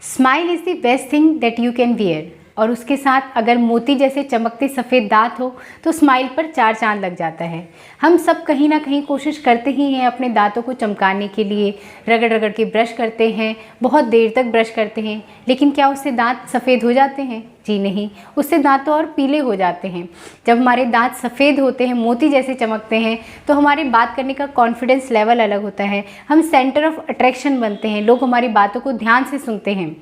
Smile is the best thing that you can wear. और उसके साथ अगर मोती जैसे चमकते सफ़ेद दांत हो तो स्माइल पर चार चांद लग जाता है। हम सब कहीं ना कहीं कोशिश करते ही हैं अपने दांतों को चमकाने के लिए, रगड़ रगड़ के ब्रश करते हैं, बहुत देर तक ब्रश करते हैं, लेकिन क्या उससे दांत सफ़ेद हो जाते हैं? जी नहीं, उससे दांत तो और पीले हो जाते हैं। जब हमारे दांत सफ़ेद होते हैं, मोती जैसे चमकते हैं, तो हमारे बात करने का कॉन्फिडेंस लेवल अलग होता है। हम सेंटर ऑफ अट्रैक्शन बनते हैं, लोग हमारी बातों को ध्यान से सुनते हैं।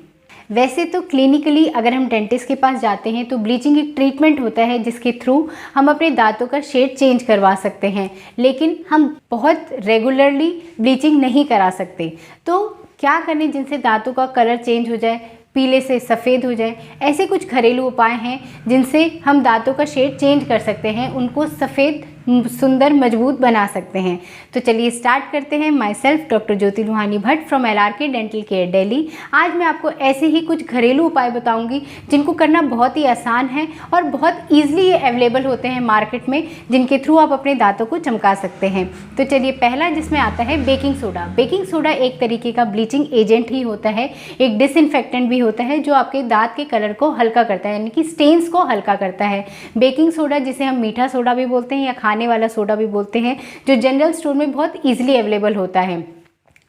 वैसे तो क्लिनिकली अगर हम डेंटिस्ट के पास जाते हैं तो ब्लीचिंग एक ट्रीटमेंट होता है जिसके थ्रू हम अपने दांतों का शेड चेंज करवा सकते हैं, लेकिन हम बहुत रेगुलरली ब्लीचिंग नहीं करा सकते। तो क्या करें जिनसे दांतों का कलर चेंज हो जाए, पीले से सफ़ेद हो जाए? ऐसे कुछ घरेलू उपाय हैं जिनसे हम दांतों का शेड चेंज कर सकते हैं, उनको सफ़ेद सुंदर मजबूत बना सकते हैं। तो चलिए स्टार्ट करते हैं। Myself doctor Jyoti Luhani Bhatt from LRK dental care Delhi. आज मैं आपको ऐसे ही कुछ घरेलू उपाय बताऊंगी जिनको करना बहुत ही आसान है और बहुत ईजिली ये अवेलेबल होते हैं मार्केट में, जिनके थ्रू आप अपने दांतों को चमका सकते हैं। तो चलिए, पहला जिसमें आता है बेकिंग सोडा। बेकिंग सोडा एक तरीके का ब्लीचिंग एजेंट ही होता है, एक डिसइंफेक्टेंट भी होता है जो आपके दांत के कलर को हल्का करता है, यानी कि स्टेन्स को हल्का करता है। बेकिंग सोडा, जिसे हम मीठा सोडा भी बोलते हैं या खाने वाला सोडा भी बोलते हैं, जो जनरल स्टोर में बहुत इजीली अवेलेबल होता है।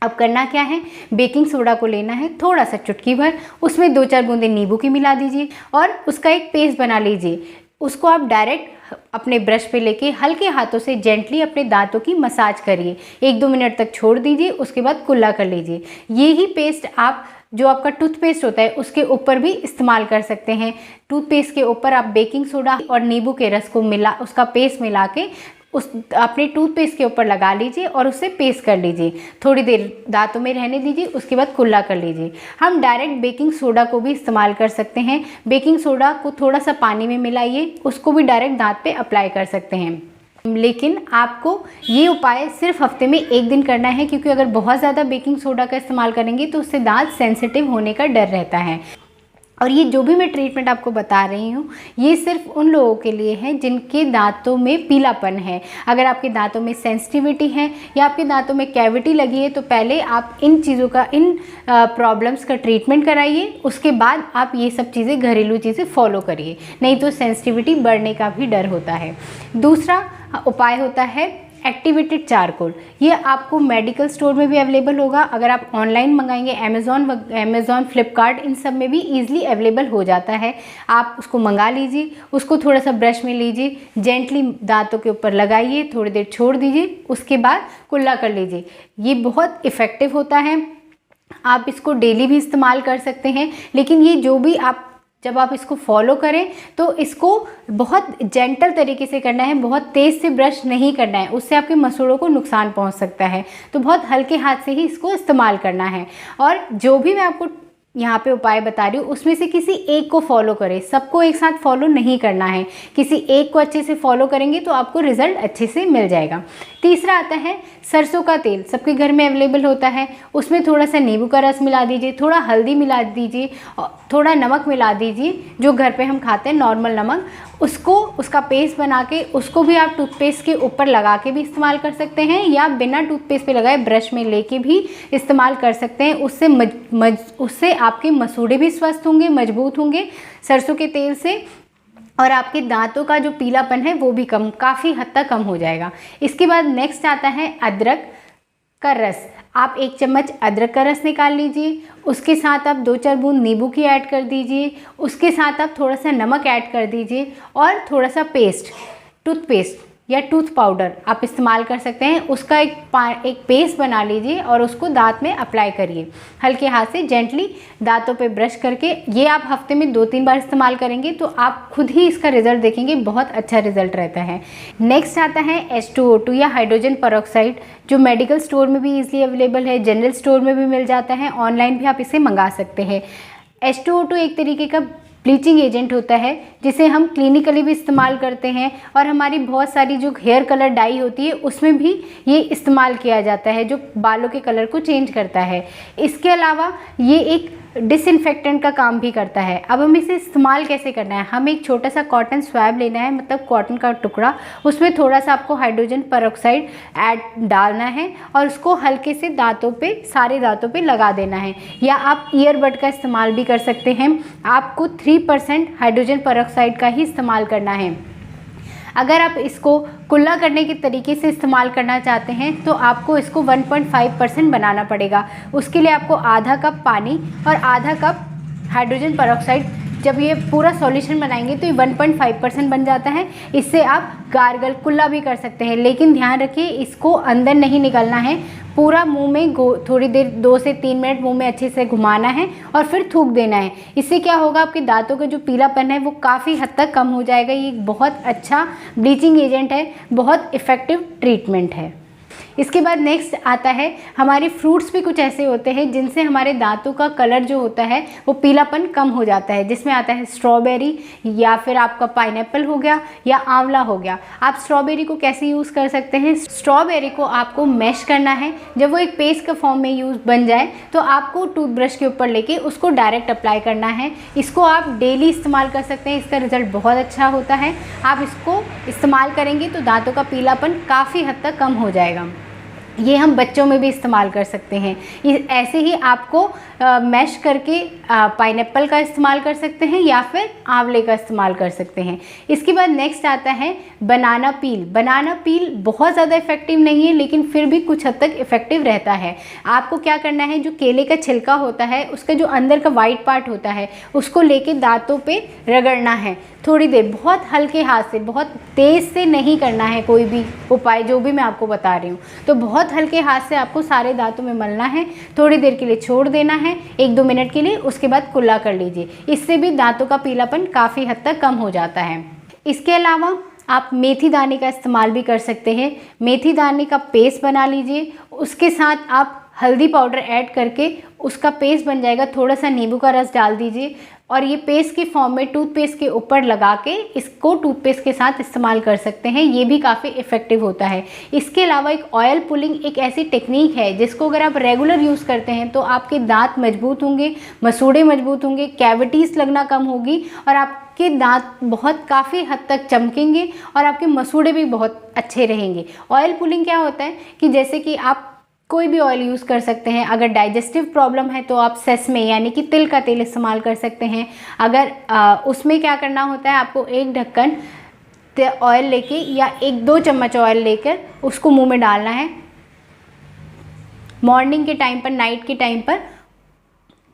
अब करना क्या है, बेकिंग सोडा को लेना है थोड़ा सा चुटकी भर, उसमें 2-4 बूंदे नींबू की मिला दीजिए और उसका एक पेस्ट बना लीजिए। उसको आप डायरेक्ट अपने ब्रश पे लेके हल्के हाथों से जेंटली अपने दांतों की मसाज करिए, 1-2 मिनट तक छोड़ दीजिए, उसके बाद कुल्ला कर लीजिए। ये ही पेस्ट आप जो आपका टूथपेस्ट होता है उसके ऊपर भी इस्तेमाल कर सकते हैं। टूथपेस्ट के ऊपर आप बेकिंग सोडा और नींबू के रस को उसका पेस्ट मिला के उस अपने टूथपेस्ट के ऊपर लगा लीजिए और उससे पेस्ट कर लीजिए। थोड़ी देर दांतों में रहने दीजिए, उसके बाद कुल्ला कर लीजिए। हम डायरेक्ट बेकिंग सोडा को भी इस्तेमाल कर सकते हैं। बेकिंग सोडा को थोड़ा सा पानी में मिलाइए, उसको भी डायरेक्ट दांत पे अप्लाई कर सकते हैं। लेकिन आपको ये उपाय सिर्फ हफ्ते में 1 दिन करना है, क्योंकि अगर बहुत ज़्यादा बेकिंग सोडा का इस्तेमाल करेंगे तो उससे दांत सेंसिटिव होने का डर रहता है। और ये जो भी मैं ट्रीटमेंट आपको बता रही हूँ, ये सिर्फ उन लोगों के लिए है जिनके दांतों में पीलापन है। अगर आपके दांतों में सेंसिटिविटी है या आपके दांतों में कैविटी लगी है तो पहले आप इन चीज़ों का, इन प्रॉब्लम्स का ट्रीटमेंट कराइए, उसके बाद आप ये सब चीज़ें, घरेलू चीज़ें फॉलो करिए, नहीं तो सेंसिटिविटी बढ़ने का भी डर होता है। दूसरा उपाय होता है एक्टिवेटेड चारकोल। ये आपको मेडिकल स्टोर में भी अवेलेबल होगा। अगर आप ऑनलाइन मंगाएंगे, अमेज़ॉन, फ्लिपकार्ट, इन सब में भी ईजिली अवेलेबल हो जाता है। आप उसको मंगा लीजिए, उसको थोड़ा सा ब्रश में लीजिए, जेंटली दांतों के ऊपर लगाइए, थोड़ी देर छोड़ दीजिए, उसके बाद कुल्ला कर लीजिए। ये बहुत इफ़ेक्टिव होता है। आप इसको डेली भी इस्तेमाल कर सकते हैं, लेकिन ये जो भी जब आप इसको फॉलो करें तो इसको बहुत जेंटल तरीके से करना है, बहुत तेज़ से ब्रश नहीं करना है, उससे आपके मसूड़ों को नुकसान पहुंच सकता है। तो बहुत हल्के हाथ से ही इसको इस्तेमाल करना है। और जो भी मैं आपको यहाँ पे उपाय बता रही हूँ उसमें से किसी एक को फॉलो करें, सबको एक साथ फॉलो नहीं करना है। किसी एक को अच्छे से फॉलो करेंगे तो आपको रिजल्ट अच्छे से मिल जाएगा। तीसरा आता है सरसों का तेल। सबके घर में अवेलेबल होता है। उसमें थोड़ा सा नींबू का रस मिला दीजिए, थोड़ा हल्दी मिला दीजिए और थोड़ा नमक मिला दीजिए, जो घर पे हम खाते हैं नॉर्मल नमक, उसका पेस्ट बना के उसको भी आप टूथपेस्ट के ऊपर लगा के भी इस्तेमाल कर सकते हैं या बिना टूथपेस्ट पे लगाए ब्रश में लेके भी इस्तेमाल कर सकते हैं। उससे आपके मसूड़े भी स्वस्थ होंगे, मजबूत होंगे सरसों के तेल से, और आपके दांतों का जो पीलापन है वो भी काफ़ी हद तक कम हो जाएगा। इसके बाद नेक्स्ट आता है अदरक का रस। आप 1 चम्मच अदरक का रस निकाल लीजिए, उसके साथ आप 2-4 बूंद नींबू की ऐड कर दीजिए, उसके साथ आप थोड़ा सा नमक ऐड कर दीजिए और थोड़ा सा टूथपेस्ट या टूथ पाउडर आप इस्तेमाल कर सकते हैं। उसका एक पेस्ट बना लीजिए और उसको दांत में अप्लाई करिए, हल्के हाथ से जेंटली दांतों पे ब्रश करके। ये आप हफ्ते में 2-3 बार इस्तेमाल करेंगे तो आप खुद ही इसका रिजल्ट देखेंगे, बहुत अच्छा रिजल्ट रहता है। नेक्स्ट आता है H2O2 या हाइड्रोजन पेरोक्साइड, जो मेडिकल स्टोर में भी ईजिली अवेलेबल है, जनरल स्टोर में भी मिल जाता है, ऑनलाइन भी आप इसे मंगा सकते हैं। H2O2 एक तरीके का ब्लीचिंग एजेंट होता है जिसे हम क्लिनिकली भी इस्तेमाल करते हैं, और हमारी बहुत सारी जो हेयर कलर डाई होती है उसमें भी ये इस्तेमाल किया जाता है, जो बालों के कलर को चेंज करता है। इसके अलावा ये एक डिसइंफेक्टेंट का काम भी करता है। अब हमें इसे इस्तेमाल कैसे करना है, हमें एक छोटा सा कॉटन स्वैब लेना है, मतलब कॉटन का टुकड़ा, उसमें थोड़ा सा आपको हाइड्रोजन पेरोक्साइड डालना है और उसको हल्के से दांतों पे, सारे दांतों पे लगा देना है। या आप ईयरबड का इस्तेमाल भी कर सकते हैं। आपको 3% हाइड्रोजन पेरोक्साइड का ही इस्तेमाल करना है। अगर आप इसको कुल्ला करने के तरीके से इस्तेमाल करना चाहते हैं तो आपको इसको 1.5% बनाना पड़ेगा। उसके लिए आपको आधा कप पानी और आधा कप हाइड्रोजन पेरोक्साइड, जब ये पूरा सॉल्यूशन बनाएंगे तो ये 1.5% बन जाता है। इससे आप गार्गल कुल्ला भी कर सकते हैं, लेकिन ध्यान रखिए इसको अंदर नहीं निकलना है, पूरा मुंह में थोड़ी देर 2 से 3 मिनट मुंह में अच्छे से घुमाना है और फिर थूक देना है। इससे क्या होगा, आपके दांतों का जो पीलापन है वो काफ़ी हद तक कम हो जाएगा। ये एक बहुत अच्छा ब्लीचिंग एजेंट है, बहुत इफ़ेक्टिव ट्रीटमेंट है। इसके बाद नेक्स्ट आता है, हमारे फ्रूट्स भी कुछ ऐसे होते हैं जिनसे हमारे दांतों का कलर जो होता है वो पीलापन कम हो जाता है, जिसमें आता है स्ट्रॉबेरी या फिर आपका पाइनएप्पल हो गया या आंवला हो गया। आप स्ट्रॉबेरी को कैसे यूज़ कर सकते हैं, स्ट्रॉबेरी को आपको मैश करना है। जब वो एक पेस्ट के फॉर्म में यूज़ बन जाए तो आपको टूथब्रश के ऊपर लेके उसको डायरेक्ट अप्लाई करना है। इसको आप डेली इस्तेमाल कर सकते हैं, इसका रिज़ल्ट बहुत अच्छा होता है। आप इसको इस्तेमाल करेंगे तो दांतों का पीलापन काफ़ी हद तक कम हो जाएगा। ये हम बच्चों में भी इस्तेमाल कर सकते हैं। ऐसे ही आपको मैश करके पाइनएप्पल का इस्तेमाल कर सकते हैं या फिर आंवले का इस्तेमाल कर सकते हैं। इसके बाद नेक्स्ट आता है बनाना पील। बनाना पील बहुत ज़्यादा इफेक्टिव नहीं है, लेकिन फिर भी कुछ हद तक इफेक्टिव रहता है। आपको क्या करना है, जो केले का छिलका होता है उसका जो अंदर का वाइट पार्ट होता है उसको लेके दांतों पे रगड़ना है थोड़ी देर, बहुत हल्के हाथ से, बहुत तेज़ से नहीं करना है कोई भी उपाय जो भी मैं आपको बता रही हूँ। तो बहुत हल्के हाथ से आपको सारे दांतों में मलना है, थोड़ी देर के लिए छोड़ देना है 1-2 मिनट के लिए, उसके बाद कुल्ला कर लीजिए। इससे भी दांतों का पीलापन काफ़ी हद तक कम हो जाता है। इसके अलावा आप मेथी दाने का इस्तेमाल भी कर सकते हैं। मेथी दाने का पेस्ट बना लीजिए, उसके साथ आप हल्दी पाउडर ऐड करके उसका पेस्ट बन जाएगा। थोड़ा सा नींबू का रस डाल दीजिए और ये पेस्ट के फॉर्म में टूथपेस्ट के ऊपर लगा के इसको टूथपेस्ट के साथ इस्तेमाल कर सकते हैं। ये भी काफ़ी इफ़ेक्टिव होता है। इसके अलावा एक ऑयल पुलिंग एक ऐसी टेक्निक है जिसको अगर आप रेगुलर यूज़ करते हैं तो आपके दांत मजबूत होंगे, मसूड़े मजबूत होंगे, कैविटीज़ लगना कम होगी और आपके दांत बहुत काफ़ी हद तक चमकेंगे और आपके मसूड़े भी बहुत अच्छे रहेंगे। ऑयल पुलिंग क्या होता है कि जैसे कि आप कोई भी ऑयल यूज़ कर सकते हैं। अगर डाइजेस्टिव प्रॉब्लम है तो आप सेसमे यानी कि तिल का तेल इस्तेमाल कर सकते हैं। अगर उसमें क्या करना होता है, आपको एक ढक्कन ऑयल लेके या 1-2 चम्मच ऑयल लेकर उसको मुंह में डालना है। मॉर्निंग के टाइम पर, नाइट के टाइम पर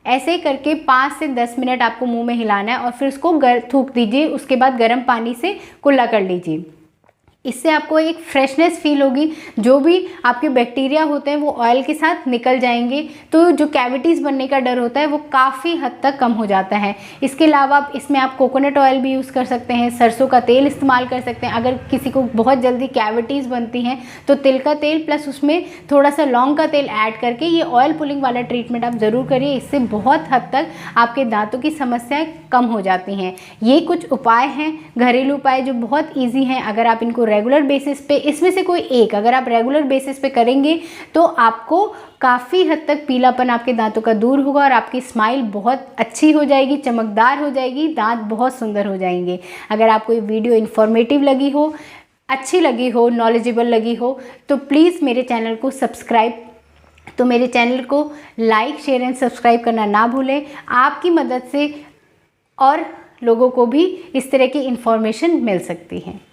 ऐसे ही करके 5 से 10 मिनट आपको मुंह में हिलाना है और फिर उसको थूक दीजिए। उसके बाद गर्म पानी से कुल्ला कर लीजिए। इससे आपको एक फ्रेशनेस फील होगी, जो भी आपके बैक्टीरिया होते हैं वो ऑयल के साथ निकल जाएंगे, तो जो कैविटीज़ बनने का डर होता है वो काफ़ी हद तक कम हो जाता है। इसके अलावा इसमें आप कोकोनट ऑयल भी यूज़ कर सकते हैं, सरसों का तेल इस्तेमाल कर सकते हैं। अगर किसी को बहुत जल्दी कैविटीज़ बनती हैं तो तिल का तेल प्लस उसमें थोड़ा सा लौंग का तेल ऐड करके ये ऑयल पुलिंग वाला ट्रीटमेंट आप ज़रूर करिए। इससे बहुत हद तक आपके दांतों की समस्याएँ कम हो जाती हैं। ये कुछ उपाय हैं, घरेलू उपाय, जो बहुत ईजी हैं। अगर आप इनको रेगुलर बेसिस पे, इसमें से कोई एक अगर आप रेगुलर बेसिस पे करेंगे तो आपको काफ़ी हद तक पीलापन आपके दांतों का दूर होगा और आपकी स्माइल बहुत अच्छी हो जाएगी, चमकदार हो जाएगी, दांत बहुत सुंदर हो जाएंगे। अगर आपको ये वीडियो इन्फॉर्मेटिव लगी हो, अच्छी लगी हो, नॉलेजेबल लगी हो तो प्लीज़ मेरे चैनल को लाइक, शेयर एंड सब्सक्राइब करना ना भूलें। आपकी मदद से और लोगों को भी इस तरह की इन्फॉर्मेशन मिल सकती है।